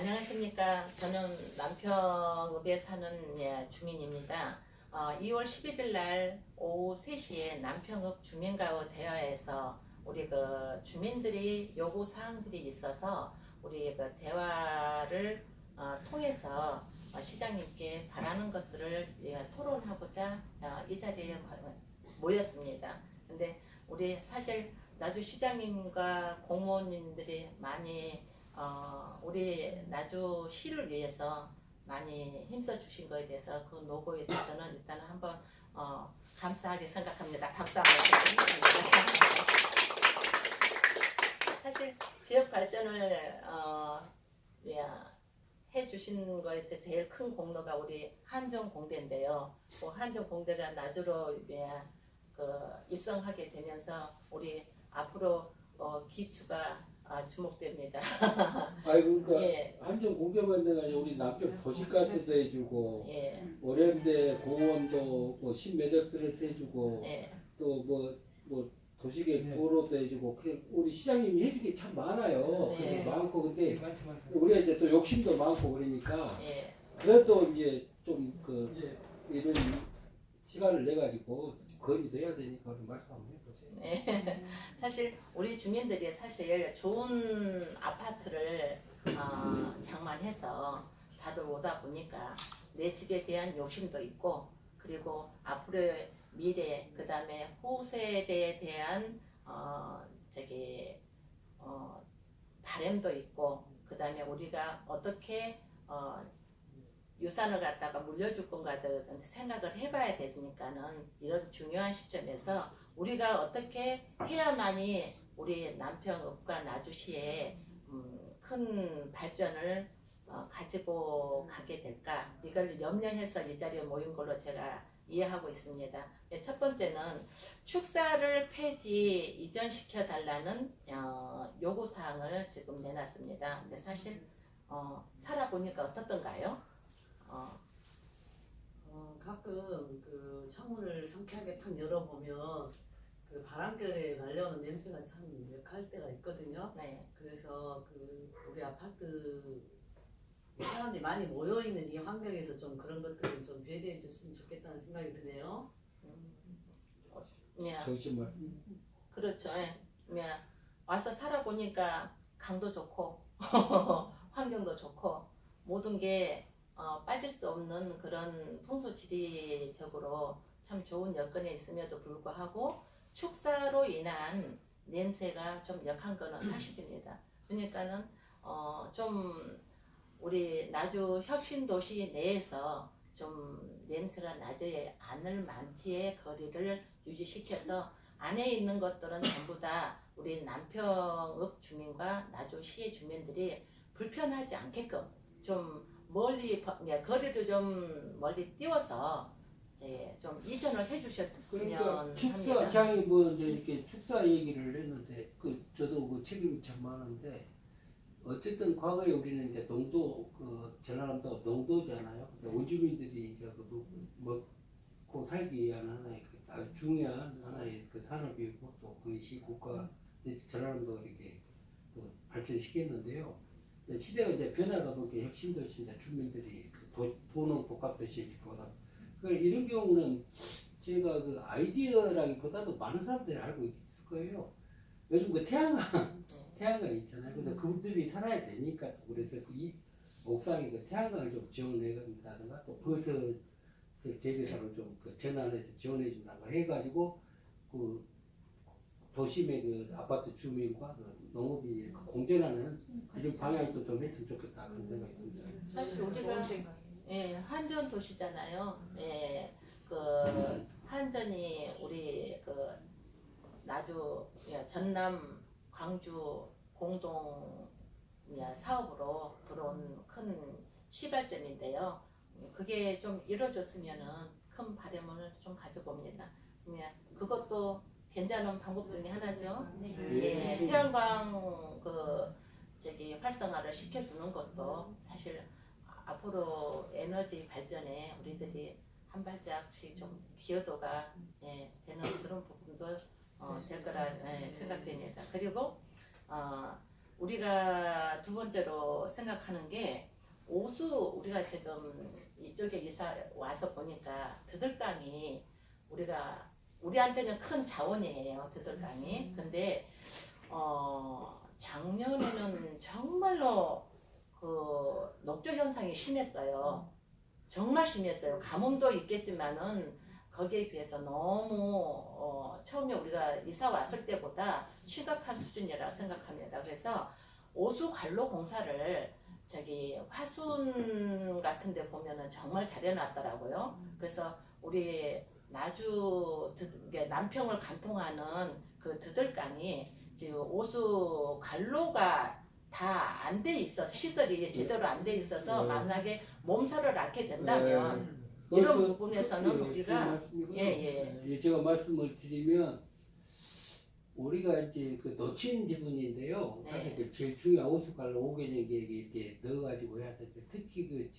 안녕하십니까. 저는 남평읍에 사는 주민입니다. 2월 11일 날 오후 3시에 남평읍 주민가요 대화에서 우리 그 주민들이 요구 사항들이 있어서 우리 그 대화를 통해서 시장님께 바라는 것들을 토론하고자 이 자리에 모였습니다. 근데 우리 사실 나주 시장님과 공무원님들이 많이 우리 나주시를 위해서 많이 힘써 주신 거에 대해서 그 노고에 대해서는 일단 한번 감사하게 생각합니다. 박수 한번 드리겠습니다. 사실 지역 발전을 해 주신 거에 제일 큰 공로가 우리 한정공대인데요. 그 한정공대가 나주로 입성하게 되면서 우리 앞으로 기초가 주목됩니다. 그러니까 예. 한정 공개만 돼가지고 우리 남쪽 도시가스도 해주고 예. 오랜데 공원도 뭐 신매덕들을 해주고 예. 또 뭐 도시계 도로도 해주고 우리 시장님이 해줄 게 참 많아요. 네. 그게 많고 근데 우리가 이제 또 욕심도 많고 그러니까 예. 그래도 이제 좀 이런 시간을 내 가지고 건의도 해야 되니까 말씀 한번 해보세요. 네. 사실 우리 주민들이 사실 좋은 아파트를 장만해서 다들 오다 보니까 내 집에 대한 욕심도 있고 그리고 앞으로의 미래 그 다음에 후세대에 대한 바람도 있고 그 다음에 우리가 어떻게 유산을 갖다가 물려줄 건가에 대해서 생각을 해봐야 되니까는 이런 중요한 시점에서 우리가 어떻게 해야만이 우리 남평읍과 나주시에 큰 발전을 가지고 가게 될까 이걸 염려해서 이 자리에 모인 걸로 제가 이해하고 있습니다. 첫 번째는 축사를 폐지 이전시켜 달라는 요구사항을 지금 내놨습니다. 근데 사실 살아보니까 어떻던가요? 가끔 그 창문을 상쾌하게 탁 열어보면 그 바람결에 날려오는 냄새가 참 역할 때가 있거든요. 네. 그래서 그 우리 아파트 사람들이 많이 모여있는 이 환경에서 좀 그런 것들을 좀 배제해 줬으면 좋겠다는 생각이 드네요. 예. 정신말. 그렇죠. 예. 와서 살아보니까 강도 좋고 환경도 좋고 모든 게 빠질 수 없는 그런 풍수지리적으로 참 좋은 여건에 있음에도 불구하고 축사로 인한 냄새가 좀 역한 거는 사실입니다. 그러니까는 좀 우리 나주 혁신도시 내에서 좀 냄새가 나지 않을 만치의 거리를 유지시켜서 안에 있는 것들은 전부 다 우리 남평읍 주민과 나주시의 주민들이 불편하지 않게끔 좀 멀리 거리를 좀 멀리 띄워서 이제 좀 이전을 해주셨으면 그러니까 축사 합니다. 그냥 뭐 이제 이렇게 축사 얘기를 했는데 저도 그 책임이 참 많은데 어쨌든 과거에 우리는 이제 농도 전라남도 농도잖아요. 원주민들이 이제 먹고 살기 위한 하나의 아주 중요한 하나의 산업이고 또 그것이 국가 전라남도 이렇게 또 발전시켰는데요. 시대가 이제 변화가 보니까 혁신도시 이제 주민들이 도농 복합도시 보다 이런 경우는 제가 그 아이디어라기보다도 많은 사람들이 알고 있을 거예요. 요즘 태양광 있잖아요. 근데 그분들이 살아야 되니까 그래서 이 옥상에 태양광을 좀 지원해 준다든가 또 버섯 재배사로 좀 전환해서 지원해 준다든가 해가지고 그 도심의 아파트 주민과 농업이 공존하는 이런 방향도 좀 했으면 좋겠다 그런 생각이 듭니다. 사실 우리가 한전 도시잖아요. 그 한전이 우리 나주 전남 광주 공동 사업으로 들어온 큰 시발점인데요. 그게 좀 이루어졌으면은 큰 바람을 좀 가져봅니다. 그것도 괜찮은 방법 중에 하나죠. 예, 태양광 활성화를 시켜주는 것도 사실 앞으로 에너지 발전에 우리들이 한 발짝씩 좀 기여도가 되는 그런 부분도 될 거라 생각됩니다. 그리고 우리가 두 번째로 생각하는 게 오수 우리가 지금 이쪽에 이사 와서 보니까 드들강이 우리한테는 큰 자원이에요. 드들강이. 근데 작년에는 정말로 그 녹조 현상이 심했어요. 정말 심했어요. 가뭄도 있겠지만은 거기에 비해서 너무 처음에 우리가 이사 왔을 때보다 심각한 수준이라 생각합니다. 그래서 오수 관로 공사를 저기 화순 같은 데 보면은 정말 잘 해놨더라고요. 그래서 우리 남평을 관통하는 그 드들강이 지금 오수 관로가 다 안 돼 있어서 시설이 제대로 안 돼 있어서 만약에 몸살을 앓게 된다면 이런 부분에서는 우리가 제가 말씀을 드리면 우리가 이제 그 놓친 지분인데요. 사실 그 제일 중요한 오수관로 5개년 계획에 이렇게 넣어가지고 해야 되는데 특히 그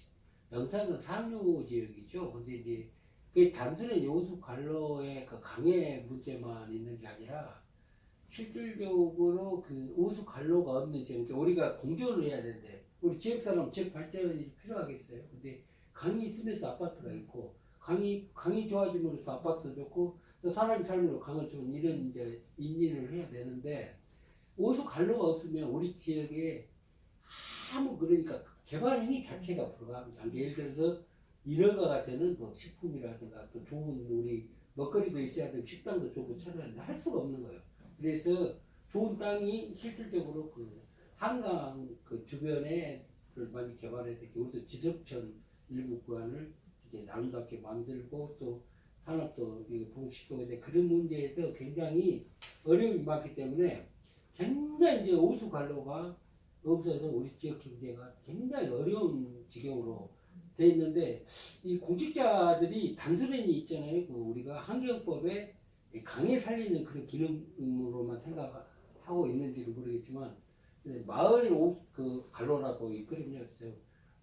영산은 상류 지역이죠. 근데 이제 그 단순히 오수관로의 그 강의 문제만 있는 게 아니라 실질적으로 그 오수관로가 없는 지역, 그러니까 우리가 공존을 해야 되는데 우리 지역사람 지역 발전이 필요하겠어요. 근데 강이 있으면서 아파트가 있고 강이 좋아짐으로써 아파트도 좋고 또 사람이 살면서 강을 주는 이런 이제 인진을 해야 되는데 오수관로가 없으면 우리 지역에 아무 그러니까 개발 행위 자체가 불가합니다. 예를 들어서 인허가가 되는 뭐 식품이라든가 또 좋은 우리 먹거리도 있어야 되고 식당도 좋고 찾아야 할 수가 없는 거예요. 그래서 좋은 땅이 실질적으로 그 한강 그 주변에 많이 개발해야 되고 우리도 지석천 일부 구간을 이제 나름답게 만들고 또 산업도 부흥시키고 있는데 그런 문제에서 굉장히 어려움이 많기 때문에 굉장히 이제 오수 관로가 없어서 우리 지역 경제가 굉장히 어려운 지경으로 돼 있는데 이 공직자들이 단순히 있잖아요. 그 우리가 환경법에 강에 살리는 그런 기능으로만 생각하고 있는지는 모르겠지만 마을 그 관로라고 있거든요. 그래서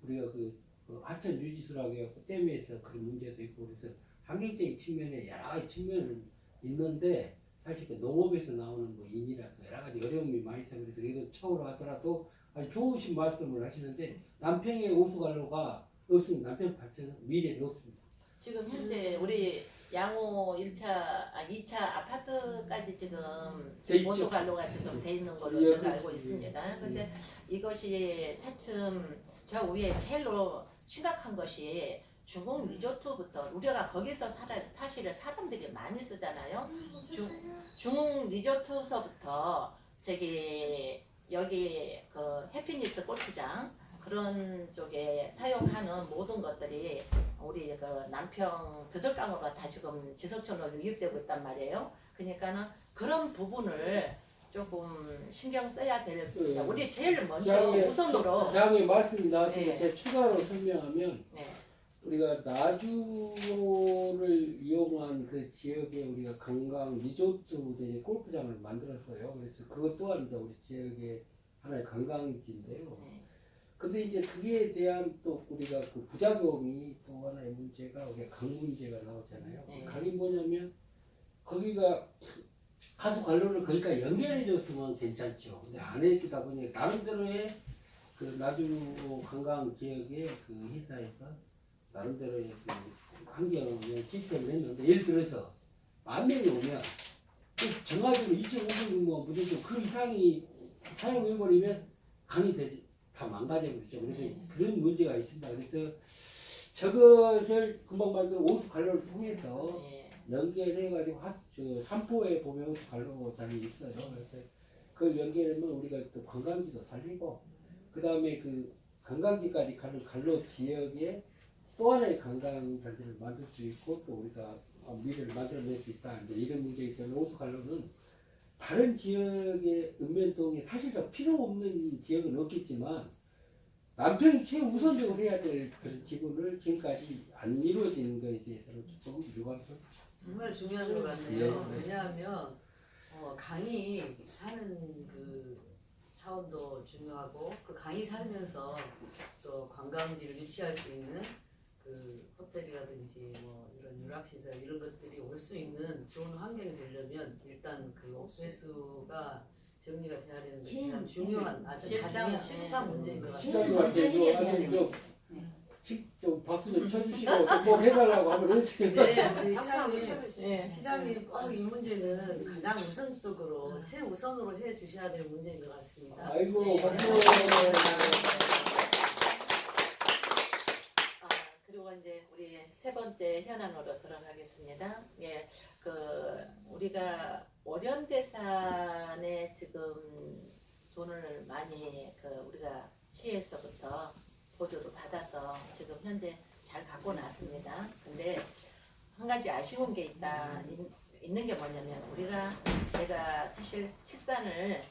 우리가 그 하천 유지수라고 해서 댐에서 그런 문제도 있고 그래서 환경적인 측면에 여러 가지 측면은 있는데 사실 그 농업에서 나오는 뭐 인이라든가 여러 가지 어려움이 많이 있어서 그래서 이거 처우로 하더라도 아주 좋으신 말씀을 하시는데 남평의 오수관로가 없으면 남평 발전은 미래는 없습니다. 지금 현재 우리 양호 2차 아파트까지 지금 오수관로가 지금 돼 있는 걸로 제가 알고 있습니다. 그런데 이것이 차츰 저 위에 제일로 심각한 것이 중흥 리조트부터 우리가 거기서 사실은 사람들이 많이 쓰잖아요. 중흥 리조트서부터 여기 그 해피니스 골프장 그런 쪽에 사용하는 모든 것들이 우리 그 남평 드들강으로 다 지금 지석촌으로 유입되고 있단 말이에요. 그러니까는 그런 부분을 조금 신경 써야 될 우리 제일 먼저 우선으로 장의 말씀이 나왔으니까 제가 추가로 설명하면 네. 우리가 나주를 이용한 그 지역에 우리가 관광 리조트 골프장을 만들었어요. 그래서 그것 또한 이제 우리 지역의 하나의 관광지인데요. 네. 근데 이제 그에 대한 또 우리가 그 부작용이 또 하나의 문제가 우리가 강 문제가 나오잖아요. 네. 강이 뭐냐면 거기가 하수 관로를 거기까지 연결해 줬으면 괜찮죠. 근데 안 해주다 보니 나름대로의 그 나주 관광 지역의 그 회사에서 나름대로의 그 환경을 시스템을 했는데 예를 들어서 10,000명이 오면 그 정화조로 2.5km 뭐 무조건 그 이상이 사용해버리면 강이 다 망가져버리죠. 그래서 그런 문제가 있습니다. 그래서 저것을 금방 말대로 오수 관로를 통해서 연결해가지고 삼포에 보면 오수 관로장이 있어요. 그래서 그걸 연결하면 우리가 또 관광지도 살리고 그 다음에 그 관광지까지 가는 관로 지역에 또 하나의 관광단지를 만들 수 있고 또 우리가 미래를 만들어낼 수 있다. 이제 이런 문제이기 때문에 오수 관로는 다른 지역의 읍면동에 사실 필요 없는 지역은 없겠지만 남편이 최우선적으로 해야 될 그런 지구를 지금까지 안 이루어지는 것에 대해서는 조금 유감스럽죠. 정말 중요한 것 같네요. 네. 왜냐하면 강이 사는 그 차원도 중요하고 그 강이 살면서 또 관광지를 유치할 수 있는 그 호텔이라든지 뭐 이런 유락시설 이런 것들이 올 수 있는 좋은 환경이 되려면 일단 그 배수가 정리가 돼야 되는 게 제일 가장 중요한 아주 제일 가장 중요한, 심각한 네. 문제인 것 같아요. 시장님한테 좀 박수 좀 쳐주시고 꼭 해달라고 한번 해주세요. 네, 우리 박수 한번 시장님, 쳐주세요. 네. 시장님 꼭 이 문제는 가장 우선적으로 최우선으로 해 주셔야 될 문제인 것 같습니다. 아이고 네. 박수. 그리고 이제 우리 세 번째 현안으로 들어가겠습니다. 예, 우리가 오련대산에 지금 돈을 많이 우리가 시에서부터 보조를 받아서 지금 현재 잘 갖고 났습니다. 근데 한 가지 아쉬운 게 있는 게 뭐냐면 제가 사실 등산을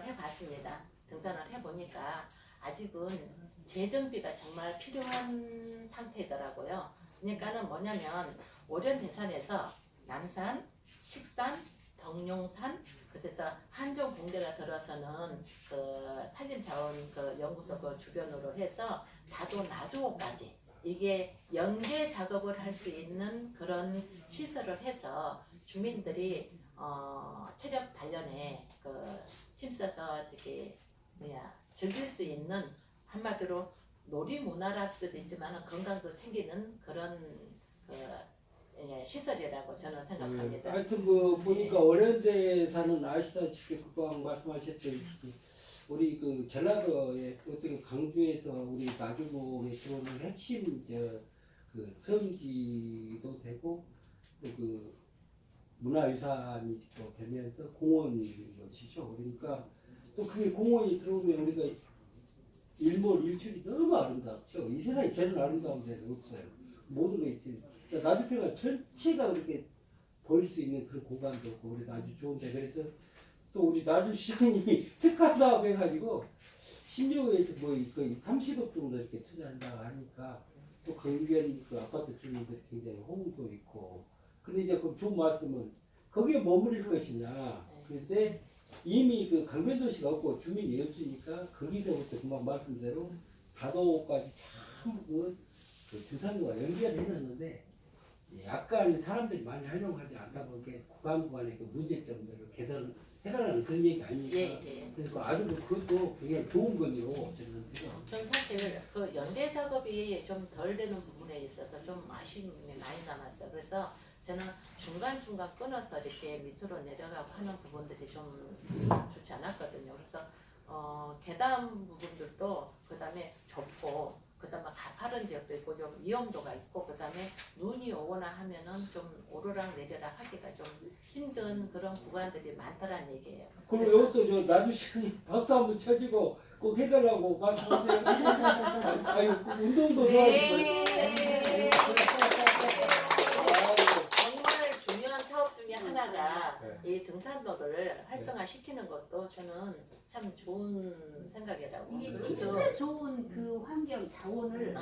해봤습니다. 등산을 해보니까 아직은 재정비가 정말 필요한 상태더라고요. 그러니까는 뭐냐면 오련대산에서 남산, 식산, 덕룡산, 그래서 한정공대가 들어서는 산림자원 연구소 주변으로 해서 다도 나주호까지 이게 연계 작업을 할 수 있는 그런 시설을 해서 주민들이 체력 단련에 힘써서 즐길 수 있는 한마디로 놀이문화랄 수도 있지만 건강도 챙기는 그런 시설이라고 저는 생각합니다. 하여튼 보니까 어려운데 사는 아시다시피 그방 말씀하셨듯이 우리 전라도의 어떻게 강주에서 우리 나주공에 들어오는 핵심 성지도 되고 또 문화유산이 또 되면서 공원인 것이죠. 그러니까 또 그게 공원이 들어오면 우리가 일몰일출이 너무 아름답죠. 이 세상에 제일 아름다운 데는 없어요. 모든 게 있지. 나주평화 전체가 그렇게 보일 수 있는 그런 공간도 없고 우리 나주 좋은데 그래서 또 우리 나주시장님이 특화 사업 해가지고 10년에서 거의 30억 정도 이렇게 투자한다고 하니까 또 강변 아파트 주민들 굉장히 호응도 있고 근데 이제 그 좋은 말씀은 거기에 머무를 것이냐 그런데 이미 강변도시가 없고 주민이 없으니까 거기서부터 금방 말씀대로 다도까지 참 등산로가 연결을 해놨는데 약간 사람들이 많이 활용하지 않다 보니까 구간구간의 문제점들을 개선해달라는 그런 얘기 아닙니까? 예. 그래서 아주 그것도 굉장히 좋은 거로 저는 생각합니다. 전 사실 연계 작업이 좀 덜 되는 부분에 있어서 좀 아쉬움이 많이 남았어요. 그래서 저는 중간중간 끊어서 이렇게 밑으로 내려가고 하는 부분들이 좀 좋지 않았거든요. 그래서 계단 부분들도 그 다음에 좁고 그 다음에 가파른 지역도 있고 좀 위험도가 있고 그 다음에 눈이 오거나 하면은 좀 오르락 내리락 하기가 좀 힘든 그런 구간들이 많다라는 얘기예요. 그리고 이것도 나주시장님 박수 한번 쳐주고 꼭 해달라고 말씀하세요. 아유 운동도 좋아하시고. 정말 중요한 사업 중에 하나가 이 등산로를 활성화시키는 것도 저는 참 좋은 생각이라고. 이게 그렇죠. 진짜 좋은 그 환경 자원을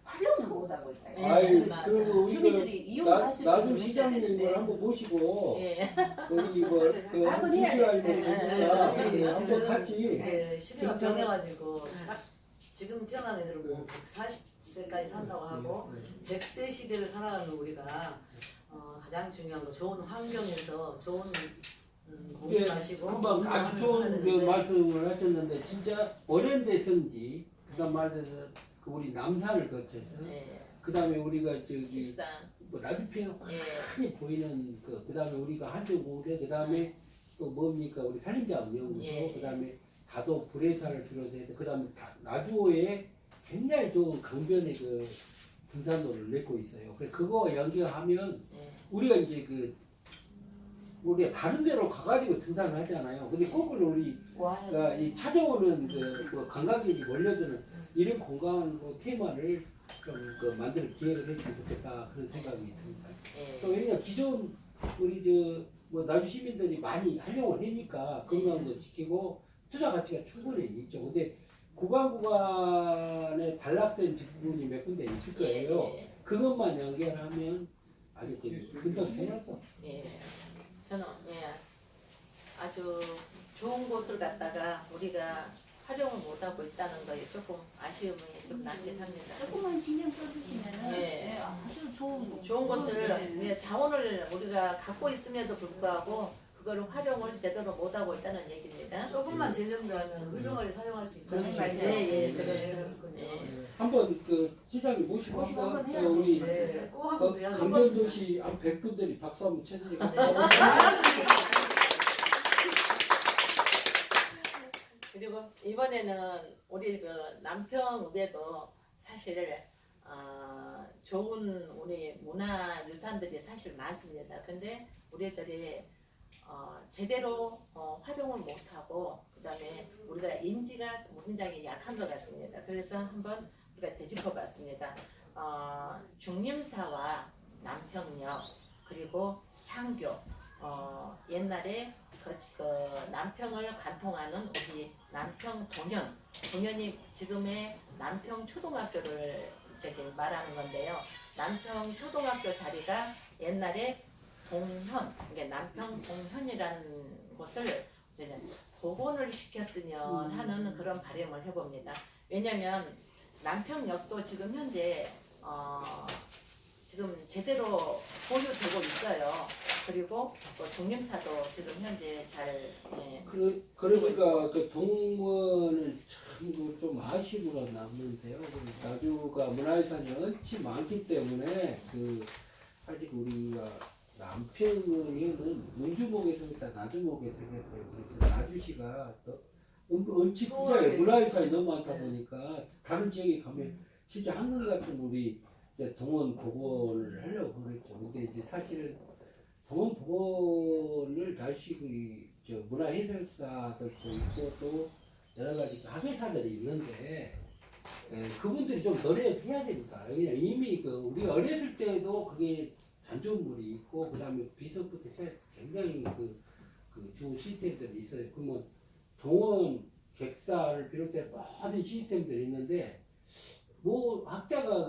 활용을 못하고 있다. 아유 맞아. 그리고 우리 주민들이 이용할 수 있는 나주시장님을 한번 모시고 예. 거기 한 2시간 한번 같이 이제 시대가 변해가지고 딱 지금 태어난 애들은 뭐 140세까지 산다고 하고 100세 시대를 살아가는 우리가 가장 중요한 거 좋은 환경에서 좋은 공기 마시고 금방 아주 좋은 말씀을 하셨는데 진짜 오랜데 성지 그다음 말해서 우리 남산을 거쳐서 그다음에 우리가 식상. 나주평 예. 많이 보이는 그다음에 우리가 한정공대 그다음에 또 뭡니까 우리 산림자원 연구소 예. 그다음에 다도 불회사를 비롯해서 그다음에 나주호에 굉장히 좋은 강변의 등산로를 맺고 있어요. 그래서 그거 연결하면 우리가 이제 우리가 다른 데로 가가지고 등산을 하잖아요. 근데 거꾸로 우리가 이 찾아오는 관광객이 몰려드는 이런 공간 테마를 좀 만들 기회를 했으면 좋겠다 그런 생각이 듭니다. 또 왜냐 기존 우리 나주 시민들이 많이 활용을 하니까 건강도 지키고 투자 가치가 충분히 있죠. 근데 구간에 단락된 부분이 몇 군데 있을 거예요. 그것만 연결하면 아주 금방 되나서. 저는 아주 좋은 곳을 갖다가 우리가 활용을 못하고 있다는 거에 조금 아쉬움이 좀 남긴 합니다. 조금만 신경 써주시면은 아주 좋은 것을 자원을 우리가 갖고 있음에도 불구하고 그걸 활용을 제대로 못하고 있다는 얘기입니다. 조금만 재정비하면 훌륭하게 사용할 수 있다는 그렇죠. 거죠. 예, 그렇군요. 한번 그 시장님 모시고 모시고 한번 한번 해야지. 우리 네, 꼭 한번 그 배워야 강변도시 한 100분들이 박수 한번 쳐주니까 그리고 이번에는 우리 그 남평읍에도 사실 좋은 우리 문화유산들이 사실 많습니다. 근데 우리들이 제대로 활용을 못하고 그다음에 우리가 인지가 굉장히 약한 것 같습니다. 그래서 한번 우리가 되짚어봤습니다. 중림사와 남평역 그리고 향교 옛날에 그 남평을 관통하는 우리 남평 동현이 지금의 남평 초등학교를 저기 말하는 건데요. 남평 초등학교 자리가 옛날에 동현, 그러니까 남평 동현이라는 곳을 이제 복원을 시켰으면 하는 그런 바람을 해봅니다. 왜냐하면 남평역도 지금 현재 지금 제대로 보유되고 있어요. 그리고 또 중림사도 지금 현재 잘 그러니까 그 동문은 참 좀 아쉬움으로 남는데요. 나주가 문화유산이 엄청 많기 때문에 아직 우리가 남평은 문주목에서부터 나주목에서 나주시가 엄청 부자예요. 문화유산이 너무 많다 보니까 다른 지역에 가면 진짜 한국 같은 우리 이제 동원 복원을 하려고 그랬죠. 근데 이제 사실은 동원 복원을 다시 문화해설사들도 있고 또 여러 가지 학예사들이 있는데 그분들이 좀 노력해야 됩니다. 그냥 이미 우리가 어렸을 때도 그게 잔존물이 있고 그다음에 비서부터 굉장히 좋은 시스템들이 있어요. 그러면 동원 객사를 비롯해 모든 시스템들이 있는데 뭐 학자가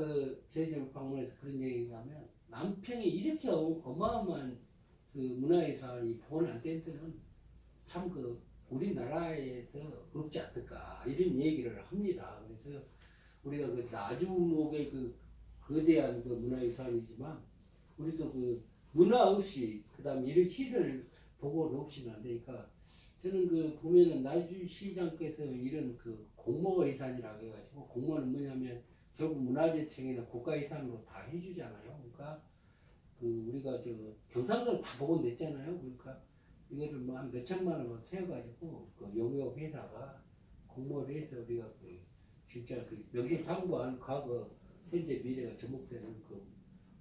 저희 집 방문해서 그런 얘기를 하면 남평이 이렇게 어마어마한 문화유산이 복원 안 된 데는 참 우리나라에서 없지 않을까 이런 얘기를 합니다. 그래서 우리가 나주목의 거대한 문화유산이지만 우리도 문화 없이 그다음에 이런 시설 복원 없이는 안 되니까 저는 보면은 나주시장께서 이런 공모유산이라고 해가지고 공모는 뭐냐면 결국 문화재청이나 국가유산으로 다 해주잖아요. 그러니까 우리가 경상도는 다 복원됐잖아요. 그러니까 이거를 뭐 한 몇천만 원 세워가지고 용역 회사가 공모를 해서 우리가 진짜 명실상부한 과거, 현재, 미래가 접목되는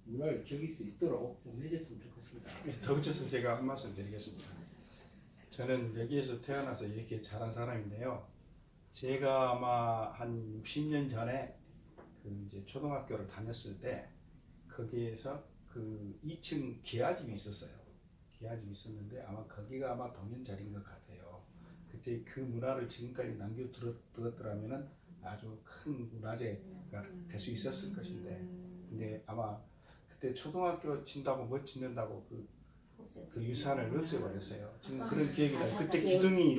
문화를 즐길 수 있도록 좀 해줬으면 좋겠습니다. 네, 더 붙여서 제가 한 말씀 드리겠습니다. 저는 여기에서 태어나서 이렇게 자란 사람인데요. 제가 아마 한 60년 전에 이제 초등학교를 다녔을 때 거기에서 2층 기아집이 있었어요. 기아집이 있었는데 아마 거기가 아마 동현 자리인 것 같아요. 그때 그 문화를 지금까지 남겨두었더라면은 아주 큰 문화재가 될 수 있었을 것인데, 근데 아마 그때 초등학교 짓는다고 뭐 짓는다고 그 유산을 없애버렸어요. 지금 그런 기억이 나요. 그때 기둥이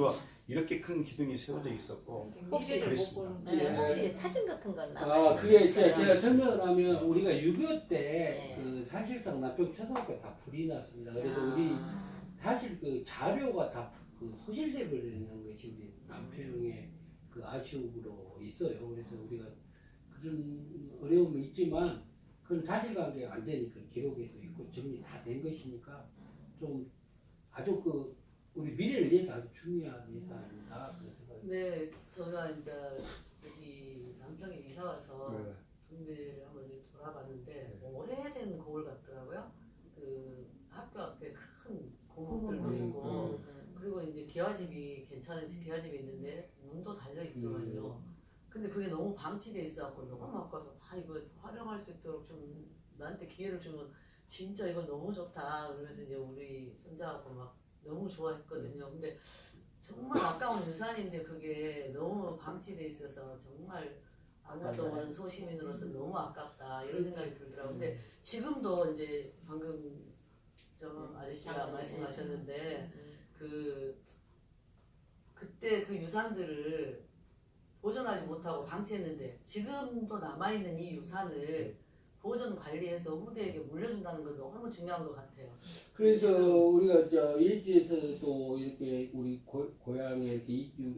이렇게 큰 기둥이 세워져 있었고 혹시 그랬습니다. 혹시 사진 같은 건 나와요? 그게 제가 설명을 하면 우리가 6.25 때 사실상 남평 초등학교 다 불이 났습니다. 그래서 우리 사실 자료가 다 소실돼 버리는 것이 우리 남평의 아쉬움으로 있어요. 그래서 우리가 그런 어려움이 있지만 그건 사실관계가 완전히 기록에도 있고 정리 다 된 것이니까 좀 아주 우리 미래를 위해서 아주 중요한 예산입니다. 네, 제가 이제 여기 남평에 이사 와서 동네를 한번 이렇게 돌아봤는데 오래된 거울 같더라고요. 학교 앞에 큰 고목들도 있고 그리고 이제 기와집이 괜찮은 기와집이 있는데 문도 달려 있더만요. 근데 그게 너무 방치돼 있어갖고 너무 아까워서 이거 활용할 수 있도록 좀 나한테 기회를 주면 진짜 이거 너무 좋다. 그러면서 이제 우리 손자하고 막 너무 좋아했거든요. 근데 정말 아까운 유산인데 그게 너무 방치돼 있어서 정말 아무것도 모르는 소시민으로서 너무 아깝다 이런 생각이 들더라고요. 근데 지금도 이제 방금 저 아저씨가 말씀하셨는데 그때 그 유산들을 보존하지 못하고 방치했는데 지금도 남아있는 이 유산을 보존 관리해서 후대에게 물려준다는 건 너무 중요한 것 같아요. 그래서 우리가 저 예지에서도 이렇게 우리 고향에 이렇게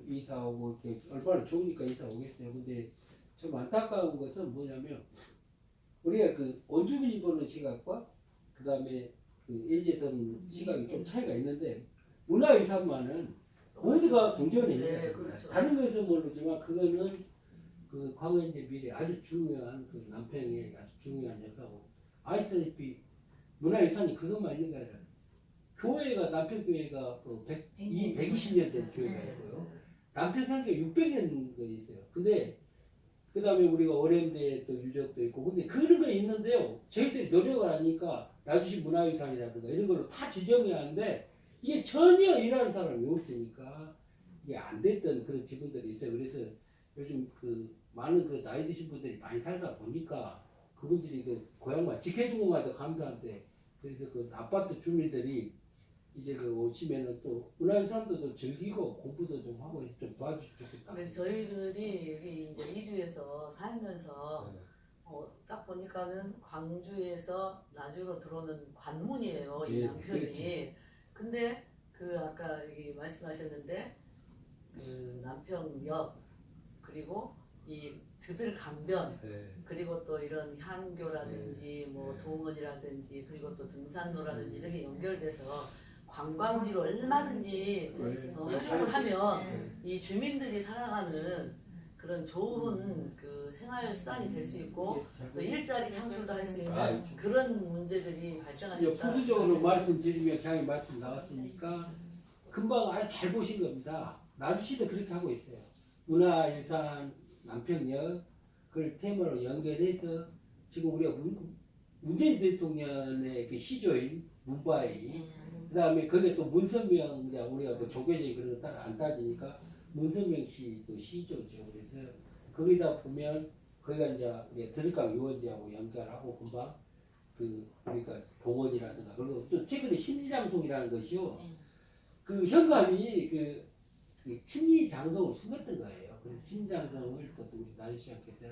이사 오고 이렇게 얼마나 좋으니까 이사 오겠어요. 근데 좀 안타까운 것은 뭐냐면 우리가 그 원주민이 보는 시각과 그 다음에 그 예지에서 시각이 좀 차이가 있는데 문화유산만은 모두가 공존해요. 네, 그렇죠. 다른 것은 모르지만 그거는 그 과거 이제 미래 아주 중요한 그 남편의 아주 중요한 역사고 아시다시피 문화유산이 그것만 있는 게 아니라 교회가 남편교회가 그 120년 된 교회가 있고요. 남편상교 600년 있어요. 근데 그 다음에 우리가 어른대 또 유적도 있고 근데 그런 거 있는데요. 저희들이 노력을 하니까 나주시 문화유산이라든가 이런 걸로 다 지정해야 하는데 이게 전혀 일하는 사람이 없으니까 이게 안 됐던 그런 지분들이 있어요. 그래서 요즘 그 많은 그 나이 드신 분들이 많이 살다 보니까 그분들이 그 고향만 지켜준 것만도 감사한데 그래서 그 아파트 주민들이 이제 그 오시면은 또 문화유산도 좀 즐기고 공부도 좀 하고 좀 도와주시면 좋겠다. 그래서 저희들이 여기 이제 이주에서 살면서 딱 보니까는 광주에서 나주로 들어오는 관문이에요, 이 예, 남편이. 그렇지. 근데 그 아까 여기 말씀하셨는데 그 남편역 그리고 이 드들강변 네. 그리고 또 이런 향교라든지 뭐 네. 동원이라든지 그리고 또 등산로라든지 이렇게 연결돼서 관광지로 얼마든지 활용을 하면 이 주민들이 살아가는 그런 좋은 그 생활 수단이 될 수 있고 또 일자리 창출도 할 수 있는 그런 문제들이 발생할 수 있다. 부수적으로 말씀드리면 장이 말씀 나왔으니까 금방 아주 잘 보신 겁니다. 나주시도 그렇게 하고 있어요. 문화유산 남편역 그걸 테마로 연결해서 지금 우리가 문재인 대통령의 그 시조인 문바이 그 다음에 거기에 또 문선명 이제 우리가 그 조계적인 그런 거 안 따지니까 문선명 씨도 시조죠. 그래서 거기다 보면 거기가 이제 우리가 드립감 유원지하고 연결하고 금방 그 우리가 동원이라든가 그리고 또 최근에 심리장송이라는 것이요. 그 현감이 그 심리장송을 숨겼던 거예요. 그래서 심리장송을 또 우리 나주시장께서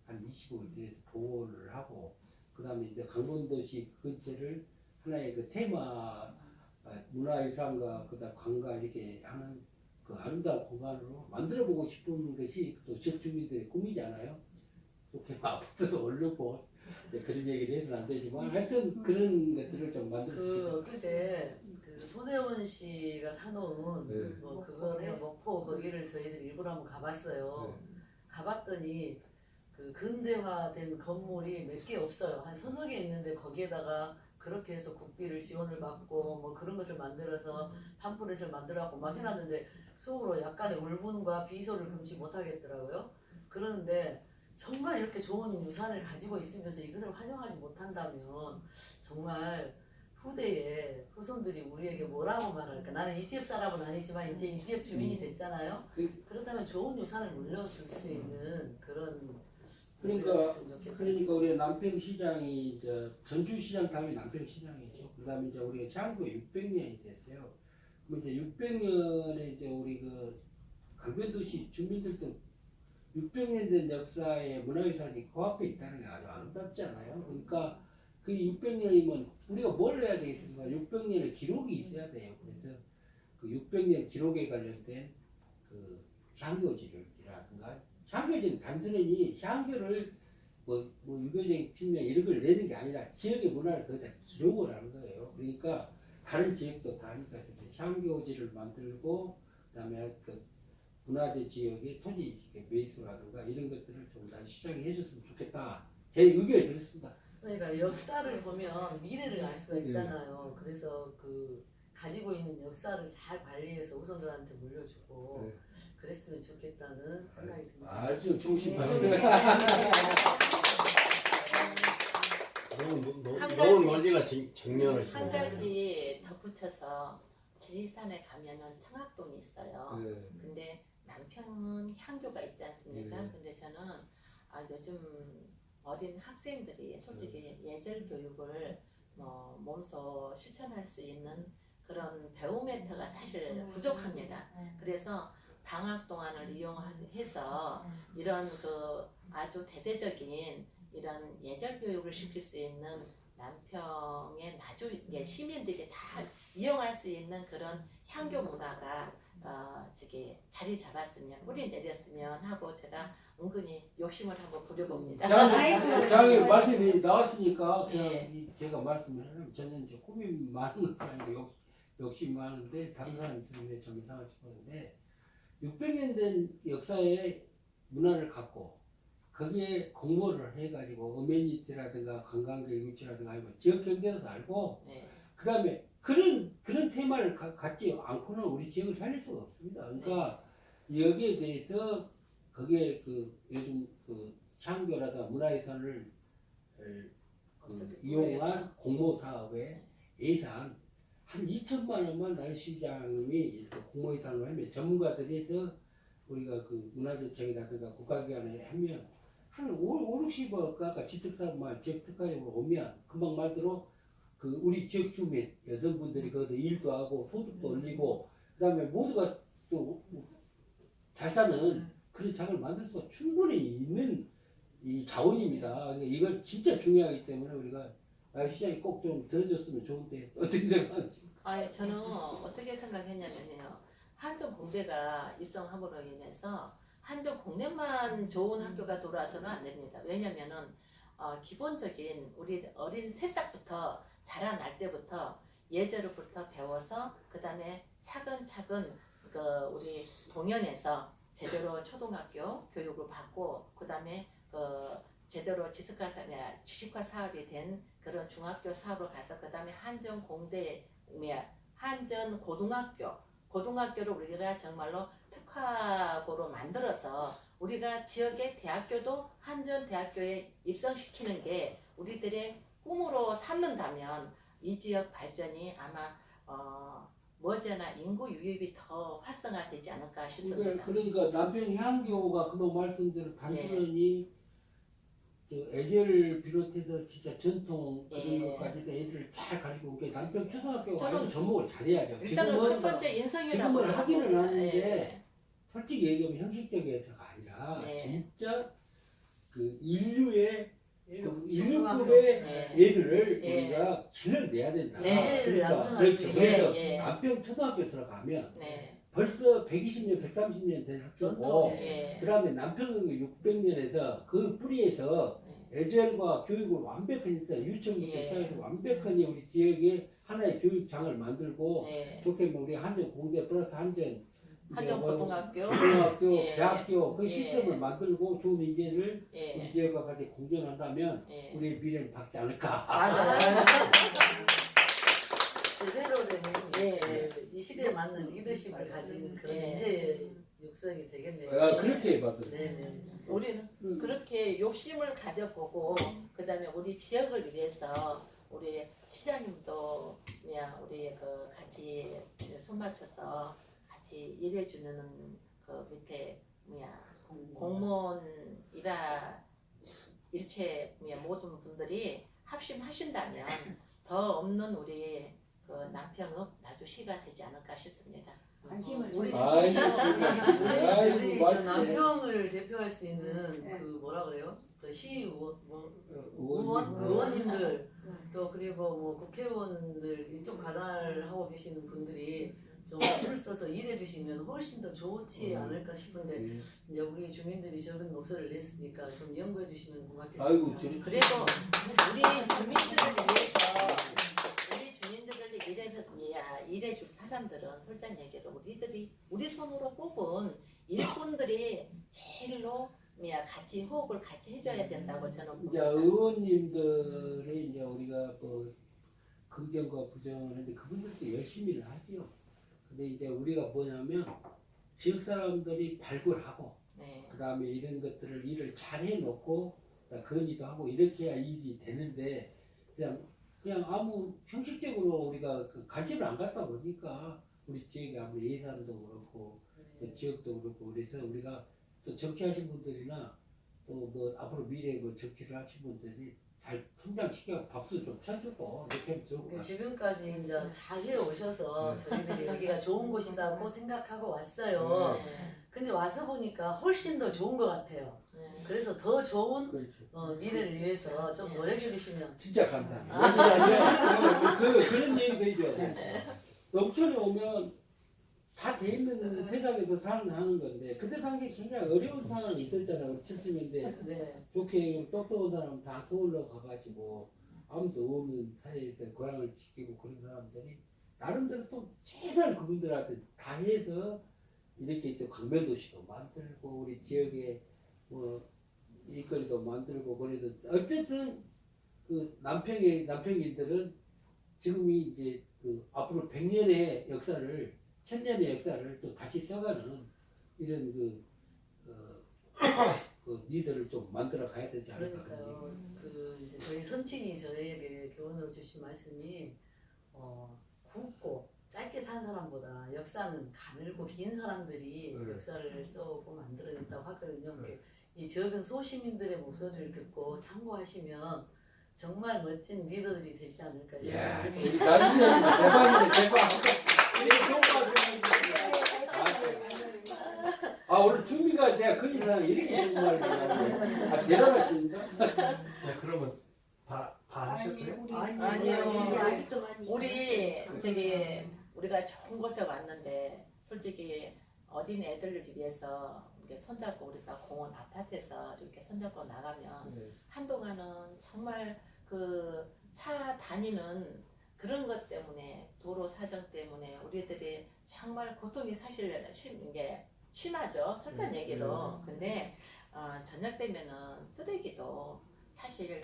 한 25일 뒤에서 보호를 하고 그 다음에 이제 강원도시 근처를 하나의 그 테마 문화유산과 그다음 관광 이렇게 하는 그 아름다운 공간으로 만들어보고 싶은 것이 또 지역 주민들의 꿈이잖아요. 이렇게 아파트도 오르고 그런 얘기를 해서는 안 되지만 하여튼 그런 것들을 좀 만들어 그때 그 손혜원 씨가 사놓은 네. 뭐 그거는 목포 거기를 저희들이 일부러 한번 가봤어요. 가봤더니 그 근대화된 건물이 몇 개 없어요. 한 서너 개 있는데 거기에다가 그렇게 해서 국비를 지원을 받고 뭐 그런 것을 만들어서 팜플렛을 만들어갖고 막 해놨는데 속으로 약간의 울분과 비소를 금치 못하겠더라고요. 그러는데 정말 이렇게 좋은 유산을 가지고 있으면서 이것을 활용하지 못한다면 정말 후대에 후손들이 우리에게 뭐라고 말할까? 나는 이 지역 사람은 아니지만 이제 이 지역 주민이 됐잖아요. 그렇다면 좋은 유산을 물려줄 수 있는 그런 그러니까 우리 남평시장이 이제 전주시장 다음에 남평시장이죠. 그다음에 이제 우리가 창고 600년이 됐어요. 그럼 이제 600년에 이제 우리 그 강변도시 주민들도 600년 된 역사의 문화유산이 그 앞에 있다는 게 아주 아름답지 않아요? 그러니까 그 600년이면 우리가 뭘 해야 되겠습니까? 600년의 기록이 있어야 돼요. 그래서 그 600년 기록에 관련된 그 향교지라든가 향교지는 단순히 향교를 뭐 유교적인 측면 이런 걸 내는 게 아니라 지역의 문화를 거기다 기록을 하는 거예요. 그러니까 다른 지역도 다 하니까 향교지를 만들고 그다음에 그 문화재 지역의 토지 매수라든가 이런 것들을 좀 더 시장에 해줬으면 좋겠다. 제 의견이 그렇습니다. 그러니까 역사를 보면 미래를 알 수가 있잖아요. 그래서 그 가지고 있는 역사를 잘 관리해서 후손들한테 물려주고 그랬으면 좋겠다는 생각이 듭니다. 아주 중심만. 너무 논리가 정면을 한 가지 덧붙여서 지리산에 가면은 청학동이 있어요. 근데 남편은 향교가 있지 않습니까? 근데 저는 요즘 어린 학생들이 솔직히 예절 교육을 몸소 실천할 수 있는 그런 배움메터가 사실 부족합니다. 그래서 방학 동안을 이용해서 이런 그 아주 대대적인 이런 예절 교육을 시킬 수 있는 남평의 나주 시민들이 다 이용할 수 있는 그런 향교 문화가 저기 자리 잡았으면 뿌리 내렸으면 하고 제가 은근히 욕심을 한번 부려봅니다. 장님 말씀이 나왔으니까 그냥 예. 제가 말씀을 하면 저는 이제 꿈이 많은 것이 아니고 욕심이 많은데 다른 사람이 들으면 좀 이상할 싶었는데 600년 된 역사의 문화를 갖고 거기에 공모를 해가지고 어메니티라든가 관광객 유치라든가 아니면 지역 경제에서 알고 네. 그 다음에 그런 테마를 갖지 않고는 우리 지역을 살릴 수가 없습니다. 그러니까 여기에 대해서 거기에 그 요즘 그 향교라든가 문화유산을 이용한 공모 사업에 예산 한 2천만 원만 나시장이 공모유산을 하면 전문가들이 해서 우리가 그 문화재청이라든가 국가기관에 하면 한 5, 60억 아까 지특사업만 지역 특화적으로 오면 금방 말대로 그 우리 지역 주민 여성분들이 거기서 일도 하고 소득도 올리고 그다음에 모두가 또 잘 사는 그런 장을 만들 수가 충분히 있는 이 자원입니다. 그러니까 이걸 진짜 중요하기 때문에 우리가 시장이 꼭 좀 들어줬으면 좋은데 어떻게 생각하십니까? 저는 어떻게 생각했냐면요. 한정 공대가 입성함으로 인해서 한정 공대만 좋은 학교가 돌아서는 안 됩니다. 왜냐면은 기본적인 우리 어린 새싹부터 자라날 때부터 예절부터 배워서 그 다음에 차근차근 그 우리 동연에서 제대로 초등학교 교육을 받고 그 다음에 그 제대로 지식화 사업이 된 그런 중학교 사업을 가서 그 다음에 한전 공대 한전 고등학교를 우리가 정말로 특화고로 만들어서 우리가 지역의 대학교도 한전 대학교에 입성시키는 게 우리들의 꿈으로 삼는다면 이 지역 발전이 아마 머지않아 인구 유입이 더 활성화되지 않을까 싶습니다. 그러니까 남평 향교가 그동 말씀대로 단순히 저 애절을 비롯해서 진짜 전통 그런 것까지도 애들을 잘 가지고 오게 남평 초등학교가 아주 접목을 잘해야죠. 일단은 첫 번째 인성이라고 지금은 하기는 하는데 예. 솔직히 얘기하면 형식적이어서가 아니라 네. 진짜 그 인류의 중등학교. 1급의 네. 애들을 예. 우리가 길러내야 된다. 네. 양성할 수 그렇죠. 있게. 그래서 예. 남평 초등학교 들어가면 네. 벌써 120년, 130년 된 학교고 예. 그 다음에 남평은 600년에서 그 뿌리에서 애절과 교육을 완벽히 해서 유치원부터 예. 시작해서 완벽하게 우리 지역에 하나의 교육장을 만들고 네. 좋게 뭐 우리 한전 공대 플러스 한전 한정고등학교 고등학교, 예. 대학교 그 예. 시스템을 만들고 좋은 인재를 우리 예. 지역과 같이 공존한다면 예. 우리의 미래는 밝지 않을까. 맞아요. 제대로 된 예. 이 시대에 맞는 리더십을 가진 그런 예. 인재 육성이 되겠네요. 그렇게 해봤거든요. 네네. 우리는 그렇게 욕심을 가져보고 그다음에 우리 지역을 위해서 우리 시장님도 그냥 우리 그 같이 손 맞춰서 같이 일해주는 그 밑에 공무원이라 일체 모든 분들이 합심하신다면 더 없는 우리 그 남평읍 나주시가 되지 않을까 싶습니다. 관심을 우리 아이고, 아이고, 우리 저 맞네. 남평을 대표할 수 있는 네. 그 뭐라 그래요? 저 시의원 의원님. 의원님들 또 그리고 뭐 국회의원들 이쪽 관할하고 계시는 분들이 좀 힘을 써서 일해 주시면 훨씬 더 좋지 않을까 싶은데 이제 우리 주민들이 적은 목소리를 냈으니까 좀 연구해 주시면 고맙겠습니다. 아이고 저리 그래도 우리 주민들을 위해서 우리 주민들을 일해줄 사람들은 솔직한 얘기로 우리 손으로 뽑은 일꾼들이 제일로 같이 호흡을 같이 해줘야 된다고 저는 이제 봅니다. 의원님들이 이제 우리가 뭐 긍정과 부정을 하는데 그분들도 열심히 하지요. 근데 이제 우리가 뭐냐면 지역 사람들이 발굴하고 네. 그 다음에 이런 것들을 일을 잘 해놓고 건의도 하고 이렇게 해야 일이 되는데 그냥 아무 형식적으로 우리가 그 관심을 안 갖다 보니까 우리 지역에 아무리 예산도 그렇고 지역도 그렇고 그래서 우리가 또 정치하신 분들이나 또 뭐 앞으로 미래에 뭐 정치를 하신 분들이 잘 성장시켜 밥도 좀 쳐주고 이렇게 하면 좋을 것 같아요. 지금까지 이제 잘 해오셔서 저희들이 여기가 좋은 곳이다고 생각하고 왔어요. 네. 근데 와서 보니까 훨씬 더 좋은 것 같아요. 네. 그래서 더 좋은 그렇죠. 미래를 위해서 좀 노력해 주시면. 진짜 감사해요. 그런 얘기도 해줘야 돼. 농촌에 오면 다 돼 있는 세상에서 하는 건데 그때 산 게 굉장히 어려운 상황이 있었잖아요. 우리 70년대 네. 좋게 똑똑한 사람 다 서울로 가가지고 아무도 없는 사이에서 고향을 지키고 그런 사람들이 나름대로 또 최선을 그분들한테 다 해서 이렇게 또 강변도시도 만들고 우리 지역에 뭐 일거리도 만들고 그래도 어쨌든 그 남평인들은 지금이 이제 그 앞으로 100년의 역사를 1000년의 역사를 또 다시 써가는 이런 그 리더를 좀 만들어 가야 되지 않을까. 그러니까요. 그 이제 저희 선친이 저희에게 교훈으로 주신 말씀이 굵고 짧게 산 사람보다 역사는 가늘고 긴 사람들이 역사를 써고 만들어냈다고 하거든요. 이 적은 소시민들의 목소리를 듣고 참고하시면 정말 멋진 리더들이 되지 않을까. 야, 우리 나중에 대박이네. 이렇게 좋은 아 오늘 준비가 내가 그 이상 이렇게 좋은 말을 하네. 대단하십니다. 네, 그러면 다 하셨어요? 아니요. 아직도 많이. 우리가 좋은 곳에 왔는데 솔직히 어린 애들을 위해서 이렇게 손잡고 우리가 공원 아파트에서 이렇게 손잡고 나가면 한동안은 정말 그 차 다니는 그런 것 때문에 도로 사정 때문에 우리들이 정말 고통이 사실 심하죠. 솔직한 얘기로. 근데 저녁 되면은 쓰레기도 사실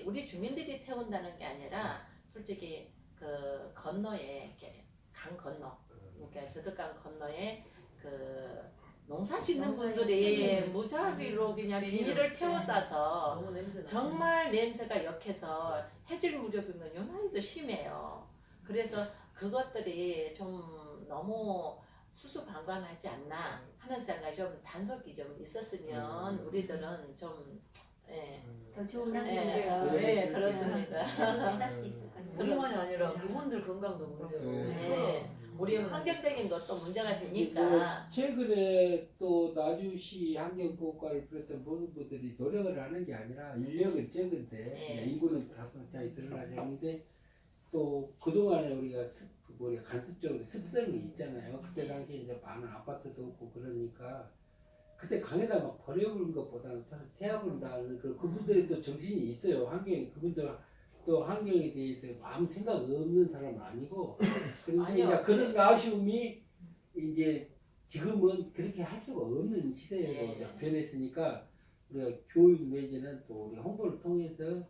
우리 주민들이 태운다는 게 아니라 솔직히 그 건너에 이렇게 강 건너 그러니까 저들강 건너에 그 농사 짓는 분들이 무자비로 그냥 비닐을 태워 싸서 너무 냄새 정말 냄새가 역해서 해질 무렵이면 요나이도 심해요. 그래서 그것들이 좀 너무 수수방관하지 않나 하는 생각이 좀 단속이 좀 있었으면 우리들은 좀 더 좋은 예, 환경에서 예, 그렇습니다. 살수 있을 거예요. 그뿐만이 아니라 그분들 건강도 문제고. 네. 우리 환경적인 것도 문제가 되니까. 최근에 또 나주시 환경보호과를 비롯한 모든 분들이 노력을 하는 게 아니라 인력은 적은데 인구는 가장 늘어나지 않는데 또 그동안에 우리가 간섭적으로 습성이 있잖아요. 그때 당시에 이제 많은 아파트도 없고 그러니까 그때 강에다 막 버려버린 것보다는 태워버린다는 그분들이 또 정신이 있어요. 그분들 또 환경에 대해서 아무 생각 없는 사람은 아니고 그런데 이제 그런 아쉬움이 이제 지금은 그렇게 할 수가 없는 시대로 이제 변했으니까 우리가 교육 내지는 또 우리 홍보를 통해서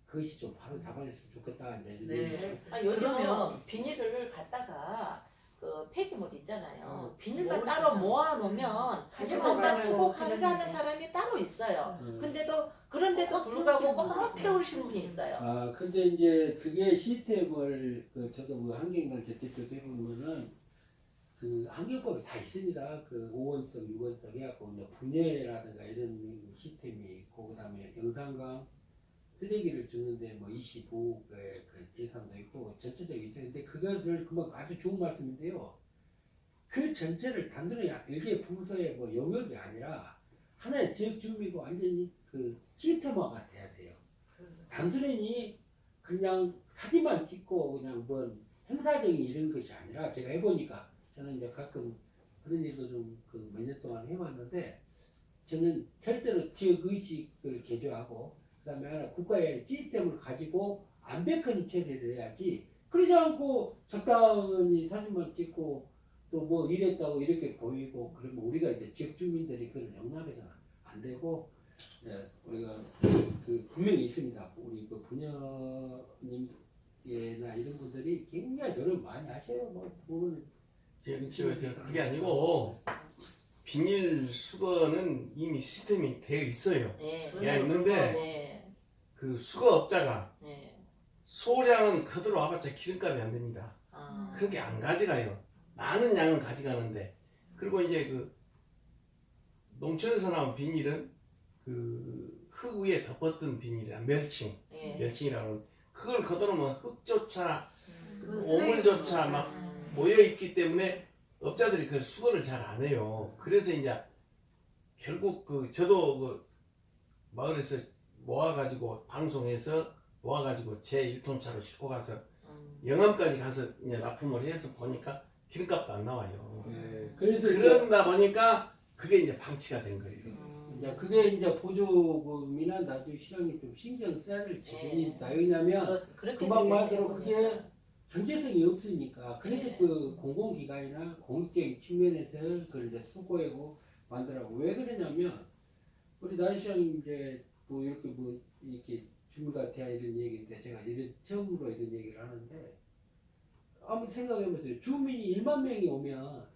그것이 좀 바로 잡아졌으면 좋겠다 이제 네. 요즘 그러면 비닐을 갖다가 그 폐기물 있잖아요. 비닐만 모을 따로 수 있잖아요. 모아놓으면 가져가만 쓰고 가져가는 사람이 따로 있어요. 근데도 그런데도 불구하고 꼭 태우시는 분이 있어요. 아 근데 이제 그게 시스템을 저도 뭐 환경단 대표 해보면은 그 환경법이 다 있습니다. 그 5원석, 6원석 해갖고 이제 분해라든가 이런 시스템이 있고 그다음에 영산강 쓰레기를 주는데 뭐 25의 그 예산도 있고 전체적인 있어요. 근데 그것을 그만 아주 좋은 말씀인데요. 그 전체를 단순히 일개 부서의 뭐 영역이 아니라 하나의 지역 주민이고 완전히 그 시스템화가 돼야 돼요. 단순히 그냥 사진만 찍고 그냥 뭐 행사적인 이런 것이 아니라 제가 해보니까 저는 이제 가끔 그런 일도 좀 그 몇 년 동안 해봤는데 저는 절대로 지역 의식을 개조하고 그다음에 하나 국가의 시스템을 가지고 완벽한 처리를 해야지 그러지 않고 적당히 사진만 찍고 또 뭐 이랬다고 이렇게 보이고 그러면 우리가 이제 지역 주민들이 그런 용납해서는 안 되고 우리가 그 분명히 있습니다. 우리 그 부녀님이나 이런 분들이 굉장히 노력 많이 하셔요. 뭐 보면 그게 아니고 비닐 수거는 이미 시스템이 되어 있어요. 네. 있는데 네. 그 수거업자가 네. 소량은 그대로 와봤자 기름값이 안 됩니다. 그렇게 안 가져가요. 많은 양은 가져가는데 그리고 이제 그 농촌에서 나온 비닐은 그 흙 위에 덮었던 비닐이랑 멸칭, 예. 멸칭이라고 그걸 걷어놓으면 흙조차 그건 쓰레기 오물조차 막 모여 있기 때문에 업자들이 그 수거를 잘 안 해요. 그래서 이제 결국 그 저도 그 마을에서 모아가지고 방송에서 모아가지고 제 1톤차로 싣고 가서 영암까지 가서 이제 납품을 해서 보니까 기름값도 안 나와요. 예, 그래서 그러다 보니까 그게 이제 방치가 된 거예요. 이제 그게 이제 보조금이나 나중에 시장이 좀 신경 써야 될 지경이 있다. 왜냐면 금방 말대로 그게 경제성이 없으니까 그래서 네. 그 공공기관이나 공익적인 측면에서 그걸 이제 수고하고 만들라고. 왜 그러냐면 우리 나시장 이제 뭐 이렇게 주민과 대화 이런 얘기인데 제가 처음으로 이런 얘기를 하는데 아무 생각해보세요. 주민이 1만 명이 오면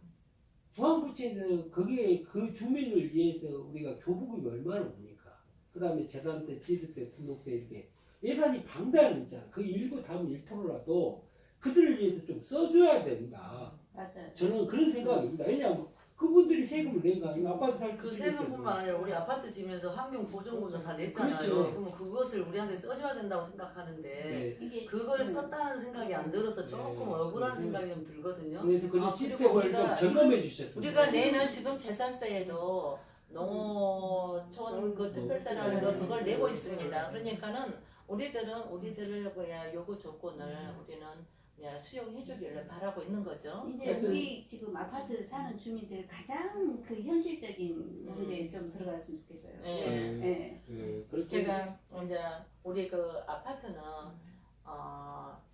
중앙부처에서 거기에 그 주민을 위해서 우리가 교부금이 얼마나 옵니까? 그 다음에 재단 때, 지도 때, 등록 때 이렇게 예산이 방대한 거 있잖아. 그 일부 담은 1%라도 그들을 위해서 좀 써줘야 된다. 맞아요. 저는 그런 생각입니다. 왜냐하면 그분들이 세금을 낸 거 아니에요. 아파트 살 그 세금뿐만 아니라 우리 아파트 지면서 환경 보존금도 다 냈잖아요. 그렇죠. 그러면 그것을 우리한테 써줘야 된다고 생각하는데 네. 이게 그걸 썼다는 생각이 안 들어서 조금 네. 억울한 네. 생각이 좀 들거든요. 그래서 그런 아, 그리고 시스템을 좀 우리가 점검해 주셨으면 우리가 좋겠어요. 내는 지금 재산세에도 농어촌 그 특별세라는 그걸 내고 있습니다. 그러니까는 우리들을 뭐야 요구 조건을 우리는 그냥 수용해주기를 바라고 있는 거죠. 이제 우리 지금 아파트 사는 주민들 가장 그 현실적인 문제에 좀 들어갔으면 좋겠어요. 예. 예. 그렇게 제가 이제 우리 그 아파트는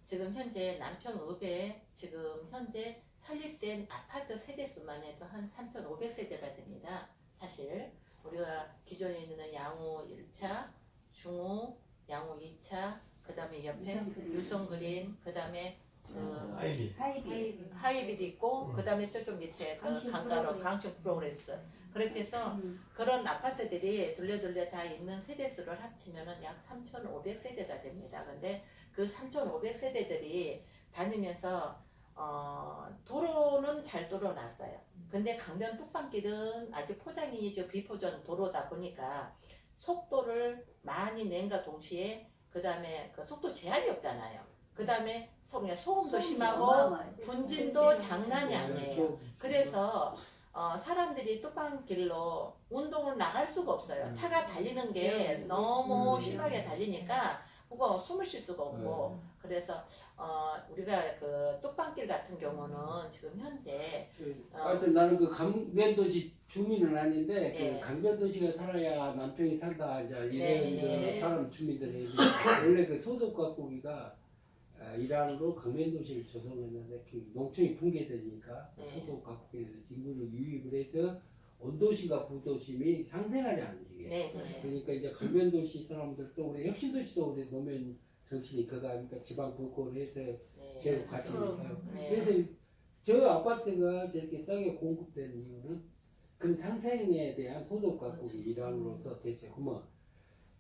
지금 현재 남편읍에 지금 현재 설립된 아파트 세대수만 해도 한 3,500세대가 됩니다. 사실 우리가 기존에 있는 양호 1차, 중호, 양호 2차, 그 다음에 옆에 유성그린, 그 다음에 아이비. 하이비. 하이비도 있고, 그 다음에 저쪽 밑에 그 강신 강가로 프로그레스. 강신 프로그레스. 그렇게 해서 그런 아파트들이 둘레둘레 다 있는 세대수를 합치면은 약 3,500세대가 됩니다. 근데 그 3,500세대들이 다니면서 도로는 잘 뚫어놨어요. 근데 강변 뚝방길은 아직 포장이 비포전 도로다 보니까 속도를 많이 낸과 동시에 그 다음에 그 속도 제한이 없잖아요. 그 다음에 소음도 심하고 분진도 장난이 아니에요. 그래서 사람들이 뚝방길로 운동을 나갈 수가 없어요. 차가 달리는 게 너무 심하게 달리니까 그거 숨을 쉴 수가 없고 그래서 우리가 그 뚝방길 같은 경우는 지금 현재 하여튼 나는 그 강변도시 주민은 아닌데 예. 그 강변도시가 살아야 남편이 산다 이제 이런 네. 그 사람 주민들이 원래 그 소득 갖고기가 일환으로 강변도시를 조성했는데 그 농촌이 붕괴되니까 네. 소득 갖고기에서 인구를 유입을 해서 원도시가 부도심이 상생하지 않는 얘기예요. 네. 그러니까 이제 강변도시 사람들도 우리 혁신도시도 우리 노면 정신이 그거 아니까 지방 분권을 해서 제로 갔으니까요. 네. 그래서 저 아파트가 저렇게 싸게 공급되는 이유는 그 상생에 대한 소득 갖고기 일환으로서 됐어요. 그러면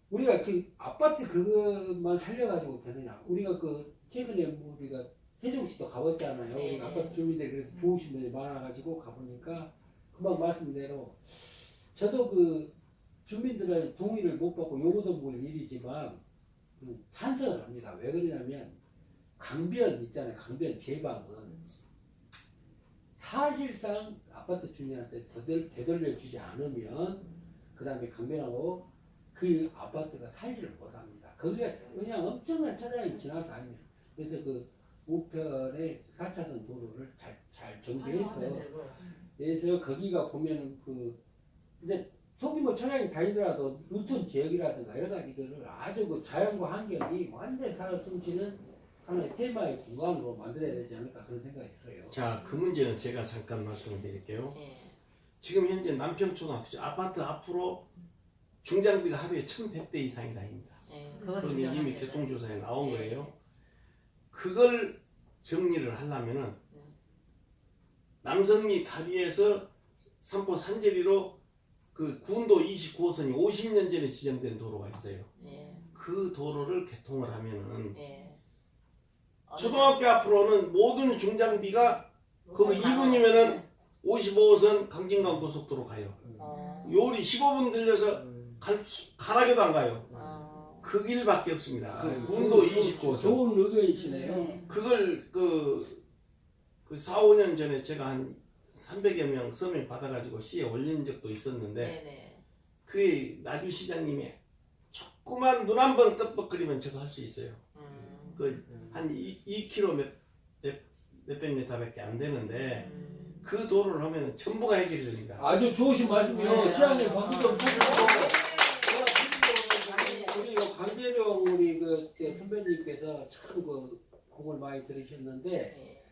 우리가 그 아파트 그것만 살려가지고 되느냐? 우리가 그 최근에 뭐 우리가 세종시도 가봤잖아요. 네. 우리가 아파트 주민들이 그래서 좋으신 분이 많아가지고 가보니까 금방 말씀대로 저도 그 주민들의 동의를 못 받고 요구도 볼 일이지만 찬성을 합니다. 왜 그러냐면 강변 있잖아요. 강변 제방은 사실상 아파트 주민한테 되돌려주지 않으면 그 다음에 강변하고 그 아파트가 살지를 못합니다. 거기가 그냥 엄청난 차량이 지나다니면 그래서 그 우편의 4차선 도로를 잘 정비해서 그래서 거기가 보면은 그 근데 소규모 차량이 다니더라도 유턴 지역이라든가 여러 가지들을 아주 그 자연과 환경이 완전히 살아 숨쉬는 하나의 테마의 공간으로 만들어야 되지 않을까 그런 생각이 들어요. 자, 그 문제는 제가 잠깐 말씀을 드릴게요. 네. 지금 현재 남평초등학교 아파트 앞으로 중장비가 하루에 1,100대 이상이 다닙니다. 그건 이미 인정합니다. 교통조사에 나온 네. 거예요. 그걸 정리를 하려면은 남성리 다리에서 삼포 산제리로 그 군도 29호선이 50년 전에 지정된 도로가 있어요. 네. 그 도로를 개통을 하면은 네. 초등학교 앞으로는 모든 중장비가 거기 2분이면은 55호선 강진강 고속도로 가요. 요리 15분 들려서 가락에도 안 가요. 어. 그 길밖에 없습니다. 그 아, 군도 좋은- 29소. 좋은 의견이시네요. 네. 그걸 그 4, 5년 전에 제가 한 300여 명 서명 받아가지고 시에 올린 적도 있었는데 네네. 그게 나주 시장님이 조그만 눈 한 번 깜빡거리면 저거 할 수 있어요. 그 한 2km 몇백 미터밖에 안 되는데 그 도로를 하면 전부가 해결이 됩니다. 아주 좋으신 말씀이요. 네. 시장님 박수 좀 쳐주시고. 네. 우리 강재령 우리 그 선배님께서 참 그 공을 많이 들으셨는데 네.